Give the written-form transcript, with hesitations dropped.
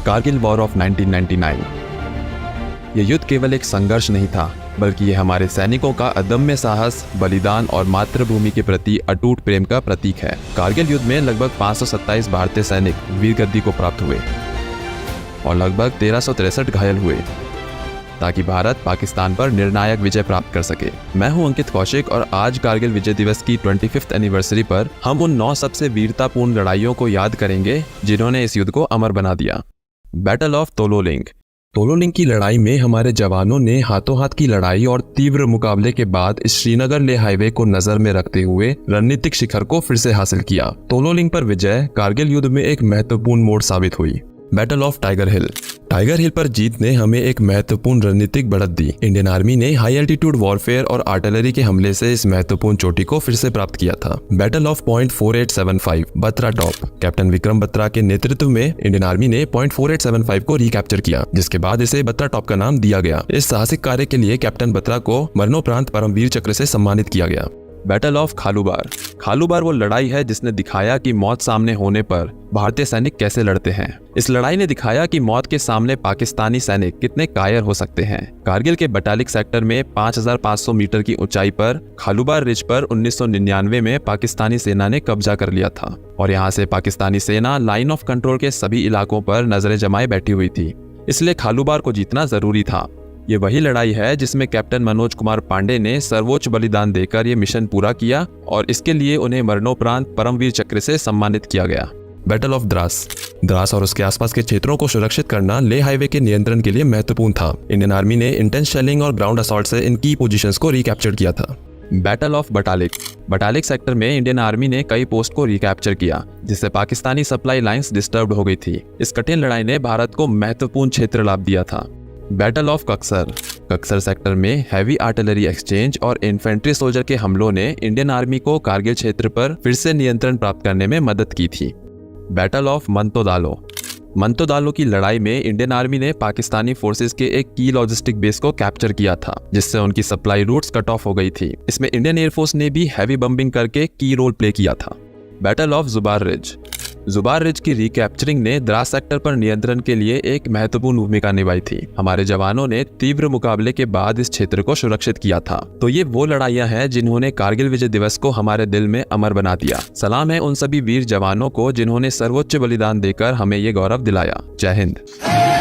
Kargil war of 1999। यह युद्ध केवल एक संघर्ष नहीं था, बल्कि यह हमारे सैनिकों का अदम्य साहस, बलिदान और मातृभूमि के प्रति अटूट प्रेम का प्रतीक है। कारगिल युद्ध में लगभग 527 भारतीय सैनिक वीर गद्दी को प्राप्त हुए और लगभग 1363 घायल हुए, ताकि भारत पाकिस्तान पर निर्णायक विजय प्राप्त कर सके। मैं हूं अंकित कौशिक और आज कारगिल विजय दिवस की 25th एनिवर्सरी पर हम उन 9 सबसे वीरतापूर्ण लड़ाइयों को याद करेंगे जिन्होंने इस युद्ध को अमर बना दिया। Battle of Tololing. तोलोलिंग की लड़ाई में हमारे जवानों ने हाथों हाथ की लड़ाई और तीव्र मुकाबले के बाद श्रीनगर लेह हाईवे को नजर में रखते हुए रणनीतिक शिखर को फिर से हासिल किया। तोलोलिंग पर विजय कारगिल युद्ध में एक महत्वपूर्ण मोड़ साबित हुई। Battle of Tiger Hill. Tiger Hill पर जीत ने हमें एक महत्वपूर्ण रणनीतिक बढ़त दी। इंडियन आर्मी ने हाई एल्टीट्यूड वॉरफेयर और आर्टिलरी के हमले से इस महत्वपूर्ण चोटी को फिर से प्राप्त किया था। Battle of point 4875 Batra top. Captain Vikram Batra के नेतृत्व में इंडियन आर्मी ने पॉइंट 4875 को रिकैप्चर किया, जिसके बाद इसे बत्रा टॉप का नाम दिया गया। इस साहसिक कार्य के लिए कैप्टन बत्रा को मरणोपरांत परमवीर चक्र से सम्मानित किया गया। Battle of Khalubar. खालूबार वो लड़ाई है जिसने दिखाया कि मौत सामने होने पर भारतीय सैनिक कैसे लड़ते हैं। इस लड़ाई ने दिखाया कि मौत के सामने पाकिस्तानी सैनिक कितने कायर हो सकते हैं। कारगिल के बटालिक सेक्टर में 5500 मीटर की ऊंचाई पर खालूबार रिज पर 1999 में पाकिस्तानी सेना ने कब्जा कर लिया था और यहाँ से पाकिस्तानी सेना लाइन ऑफ कंट्रोल के सभी इलाकों पर नजरें जमाए बैठी हुई थी। इसलिए खालूबार को जीतना जरूरी था। ये वही लड़ाई है जिसमें कैप्टन मनोज कुमार पांडे ने सर्वोच्च बलिदान देकर ये मिशन पूरा किया और इसके लिए उन्हें मरणोपरांत परमवीर चक्र से सम्मानित किया गया। Battle of Dras. द्रास और उसके आसपास के क्षेत्रों को सुरक्षित करना लेह हाईवे के नियंत्रण के लिए महत्वपूर्ण था। इंडियन आर्मी ने इंटेंस शेलिंग और ग्राउंड असॉल्ट से इन की पोजीशंस को रिकैप्चर किया था। Battle of Batalik. Batalik sector में इंडियन आर्मी ने कई पोस्ट को रिकैप्चर किया, जिससे पाकिस्तानी सप्लाई लाइंस डिस्टर्ब हो गई थी। इस कठिन लड़ाई ने भारत को महत्वपूर्ण क्षेत्र लाभ दिया था। Battle of Kaksar. Kaksar sector में हैवी आर्टिलरी एक्सचेंज और इन्फेंट्री सोल्जर के हमलों ने इंडियन आर्मी को कारगिल क्षेत्र पर फिर से नियंत्रण प्राप्त करने में मदद की थी। Battle of मंतोदालो। मंतोदालो की लड़ाई में इंडियन आर्मी ने पाकिस्तानी फोर्सेस के एक की लॉजिस्टिक बेस को कैप्चर किया था, जिससे उनकी सप्लाई रूट्स कट ऑफ हो गई थी। इसमें इंडियन एयरफोर्स ने भी हैवी बम्बिंग करके की रोल प्ले किया था। Battle of Zubar ridge. Zubar ridge की रिकैप्चरिंग ने द्रास सेक्टर पर नियंत्रण के लिए एक महत्वपूर्ण भूमिका निभाई थी। हमारे जवानों ने तीव्र मुकाबले के बाद इस क्षेत्र को सुरक्षित किया था। तो ये वो लड़ाइयां हैं जिन्होंने कारगिल विजय दिवस को हमारे दिल में अमर बना दिया। सलाम है उन सभी वीर जवानों को जिन्होंने सर्वोच्च बलिदान देकर हमें ये गौरव दिलाया। जय हिंद।